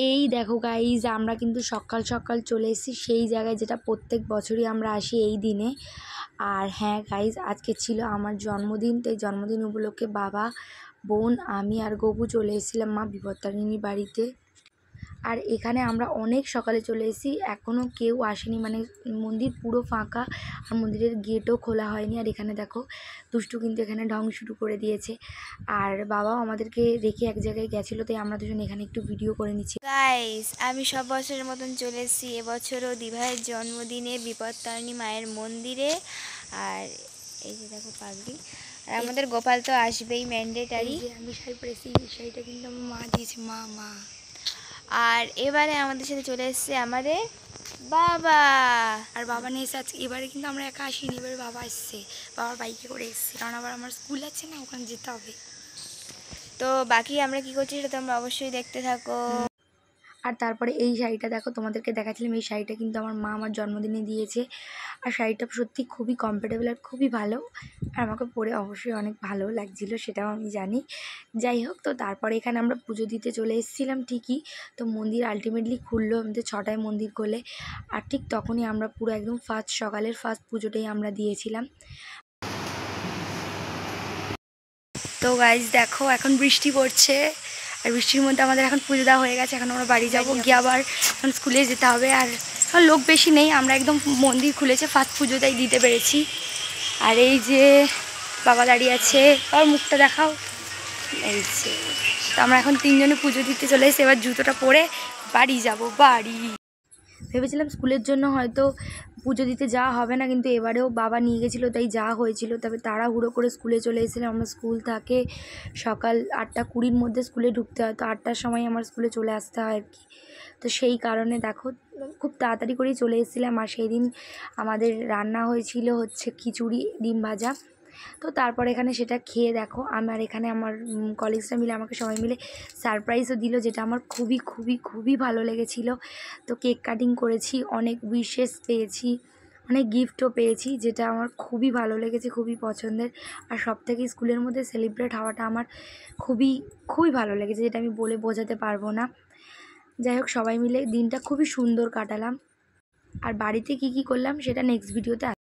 এই দেখো গাইজ, আমরা কিন্তু সকাল সকাল চলে এসেছি সেই জায়গায় যেটা প্রত্যেক বছরই আমরা আসি এই দিনে। আর হ্যাঁ গাইজ, আজকে ছিল আমার জন্মদিন। তো এই জন্মদিন উপলক্ষে বাবা, বোন, আমি আর গবু চলে এসেছিলাম মা বিপত্তারিণীর বাড়িতে। আর এখানে আমরা অনেক সকালে চলে এসেছি, এখনও কেউ আসেনি, মানে মন্দির পুরো ফাঁকা আর মন্দিরের গেটও খোলা হয়নি। আর এখানে দেখো দুষ্টু কিন্তু এখানে ঢং শুরু করে দিয়েছে। আর বাবাও আমাদেরকে রেখে এক জায়গায় গেছিলো, তাই আমরা দুজন এখানে একটু ভিডিও করে নিচ্ছি। গাইস, আমি সব বছরের মতন চলে এসেছি এবছরও দিভাইয়ের জন্মদিনে বিপত্তারিণী মায়ের মন্দিরে। আর এই যে দেখো পাগড়ি, আর আমাদের গোপাল তো আসবেই ম্যান্ডেটারি। আমি শাড়ি পরেছি, শাড়িটা কিন্তু আমার মা দিয়েছে, মা। আর এবারে আমাদের সাথে চলে এসেছে আমাদের বাবা। আর বাবা নিয়ে এসে আজকে এবারে কিন্তু আমরা একা আসিনি, এবারে বাবা এসছে, বাবার বাইকে করে এসছে, কারণ আবার আমার স্কুল আছে না, ওখানে যেতে হবে। তো বাকি আমরা কি করছি সেটা তোমরা অবশ্যই দেখতে থাকো। আর তারপরে এই শাড়িটা দেখো, তোমাদেরকে দেখাচ্ছিলাম, এই শাড়িটা কিন্তু আমার মা আমার জন্মদিনে দিয়েছে। আর শাড়িটা সত্যি খুবই কমফোর্টেবল আর খুবই ভালো, আর আমাকে পরে অবশ্যই অনেক ভালো লাগছিলো, সেটাও আমি জানি। যাই হোক, তো তারপরে এখানে আমরা পুজো দিতে চলে এসেছিলাম ঠিকই। তো মন্দির আলটিমেটলি খুললো, আমাদের 6টায় মন্দির খোলে। আর ঠিক তখনই আমরা পুরো একদম সকালের ফার্স্ট পুজোটাই আমরা দিয়েছিলাম। তো গাইজ দেখো, এখন বৃষ্টি পড়ছে, আর বৃষ্টির মধ্যে আমাদের এখন পুজো দেওয়া হয়ে গেছে। এখন আমরা বাড়ি যাবো, গিয়ে আবার এখন স্কুলে যেতে হবে। আর লোক বেশি নেই, আমরা একদম মন্দির খুলেছে ফার্স্ট পুজোটাই দিতে পেরেছি। আর এই যে বাবা দাঁড়িয়ে আছে, আর মুখটা দেখাও। এই যে, তো আমরা এখন 3জনে পুজো দিতে চলে এসেছি। এবার জুতোটা পরে বাড়ি যাব। ভেবেছিলাম স্কুলের জন্য হয়তো পুজো দিতে যাওয়া হবে না, কিন্তু এবারেও বাবা নিয়ে গেছিলো, তাই যাওয়া হয়েছিল। তবে তাড়াহুড়ো করে স্কুলে চলে এসেছিলাম। আমার স্কুল থাকে সকাল 8:20-র মধ্যে স্কুলে ঢুকতে হয়, তো 8টার সময় আমার স্কুলে চলে আসতে হয় আর কি। তো সেই কারণে দেখো খুব তাড়াতাড়ি করেই চলে এসেছিলাম। আর সেই দিন আমাদের রান্না হয়েছিল হচ্ছে খিচুড়ি, ডিম ভাজা। তো তারপর এখানে সেটা খেয়ে দেখো, আমার এখানে আমার কলিগসরা মিলে আমাকে সবাই মিলে সারপ্রাইজও দিল, যেটা আমার খুবই খুবই খুবই ভালো লেগেছিলো। তো কেক কাটিং করেছি, অনেক উইশেস পেয়েছি, অনেক গিফটও পেয়েছি, যেটা আমার খুবই ভালো লেগেছে, খুবই পছন্দের। আর সব থেকে স্কুলের মধ্যে সেলিব্রেট হওয়াটা আমার খুবই খুবই ভালো লেগেছে, যেটা আমি বলে বোঝাতে পারবো না। যাই হোক, সবাই মিলে দিনটা খুবই সুন্দর কাটালাম। আর বাড়িতে কি করলাম সেটা নেক্সট ভিডিওতে